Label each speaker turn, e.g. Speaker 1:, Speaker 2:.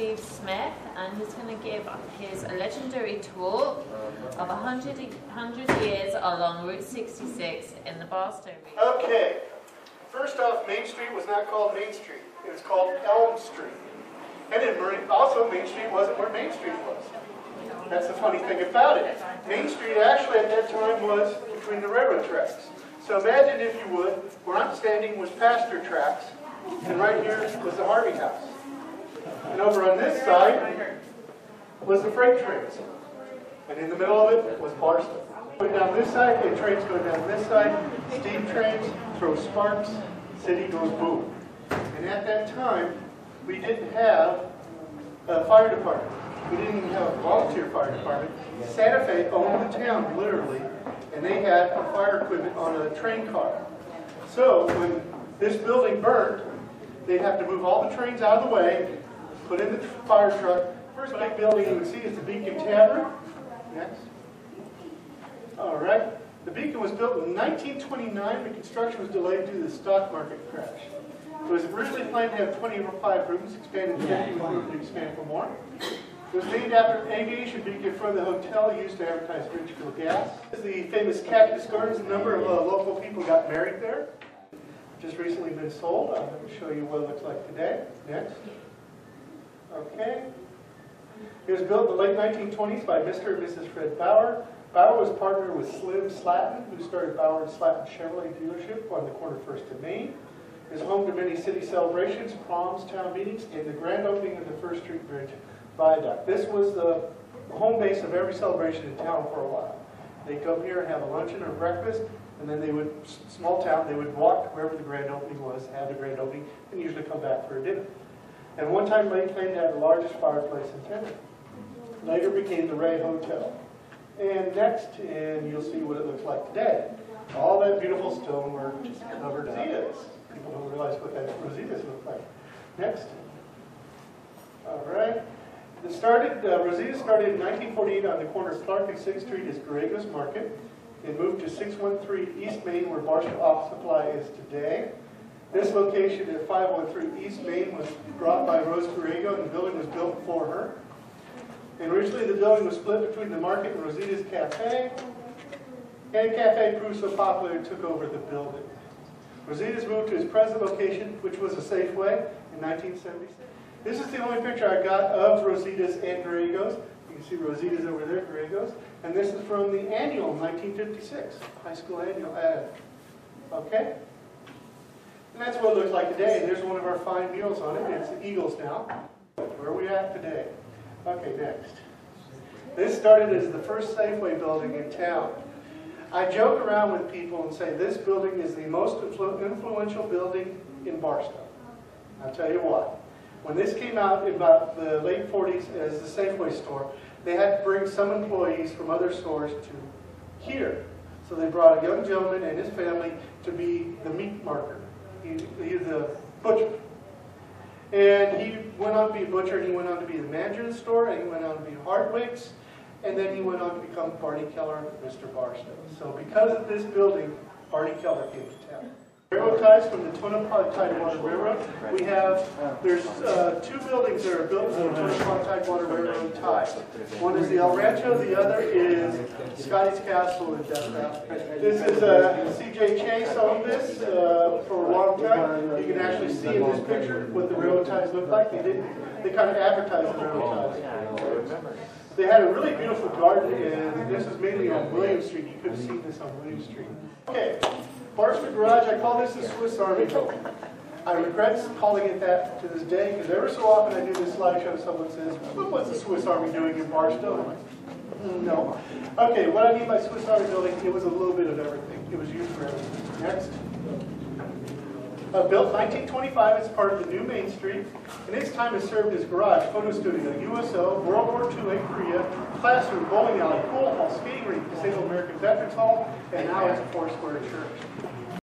Speaker 1: Steve Smith, and he's going to give his legendary talk of 100 years along Route 66 in the Barstow region.
Speaker 2: Okay, first off, Main Street was not called Main Street. It was called Elm Street. And in also, Main Street wasn't where Main Street was. That's the funny thing about it. Main Street actually at that time was between the railroad tracks. So imagine, if you would, where I'm standing was pasture tracks, and right here was the Harvey house. And over on this side was the freight trains. And in the middle of it was Barstow. Going down this side, and trains go down this side. Steam trains throw sparks, city goes boom. And at that time, we didn't have a fire department. We didn't even have a volunteer fire department. Santa Fe owned the town, literally, and they had a fire equipment on a train car. So when this building burned, they'd have to move all the trains out of the way, put in the fire truck. First big building you would see is the Beacon Tavern. Next. All right. The Beacon was built in 1929, but construction was delayed due to the stock market crash. It was originally planned to have 25 rooms, expanded to 50 with room to expand for more. It was named after an aviation beacon from the hotel used to advertise Ridgefield gas. This is the famous Cactus Gardens. A number of local people got married there. Just recently been sold. I'm going to show you what it looks like today. Next. Okay. It was built in the late 1920s by Mr. and Mrs. Fred Bauer. Bauer was partnered with Slim Slatton, who started Bauer and Slatton Chevrolet dealership on the corner of 1st and Main. It is home to many city celebrations, proms, town meetings, and the grand opening of the First Street Bridge Viaduct. This was the home base of every celebration in town for a while. They'd come here and have a luncheon or breakfast, and then they would, small town, they would walk wherever the grand opening was, have the grand opening, and usually come back for a dinner. And one time they claimed to have the largest fireplace in town. Later became the Ray Hotel. And next, and you'll see what it looks like today. All that beautiful stonework just covered up. Rositas. People don't realize what that Rositas look like. Next. All right. Rositas started in 1948 on the corner of Clark and 6th Street as Garrego's Market. It moved to 613 East Main, where Barstow Office Supply is today. This location at 513 East Main was brought by Rose Garrego, and the building was built for her. And originally the building was split between the market and Rosita's Cafe. And the cafe proved so popular it took over the building. Rosita's moved to its present location, which was a Safeway, in 1976. This is the only picture I got of Rosita's and Garrego's. You can see Rosita's over there, Garrego's. And this is from the annual, 1956, high school annual ad. Okay? And that's what it looks like today. And there's one of our fine murals on it. It's the Eagles now. Where are we at today? Okay, next. This started as the first Safeway building in town. I joke around with people and say this building is the most influential building in Barstow. I'll tell you why. When this came out in about the late 40s as the Safeway store, they had to bring some employees from other stores to here. So they brought a young gentleman and his family to be the meat marker. He's the butcher. And he went on to be a butcher, and he went on to be the manager of the store, and he went on to be Hardwick's, and then he went on to become Barney Keller and Mr. Barstow. So because of this building, Barney Keller came to town. Railroad ties from the Tonopah Tidewater Railroad. We have, there's two buildings that are built from the Tonopah Tidewater Railroad tie. One is the El Rancho, the other is Scotty's Castle in Death Valley. This is C.J. Chase owned this for a long time. You can actually see in this picture what the railroad ties look like. They kind of advertised the railroad ties. They had a really beautiful garden, and this is mainly on William Street. You could have seen this on William Street. Okay. Barstow Garage, I call this the Swiss Army building. I regret calling it that to this day, because every so often I do this slideshow, someone says, well, what's the Swiss Army doing in Barstow? I'm like, no. Okay, what I mean by Swiss Army building, it was a little bit of everything. It was used for everything. Next. Built 1925, it's part of the new Main Street. In its time, it served as garage, photo studio, USO, World War II in Korea, classroom, bowling alley, pool hall, skating rink, Disabled American Veterans Hall, and now it's a four-square church.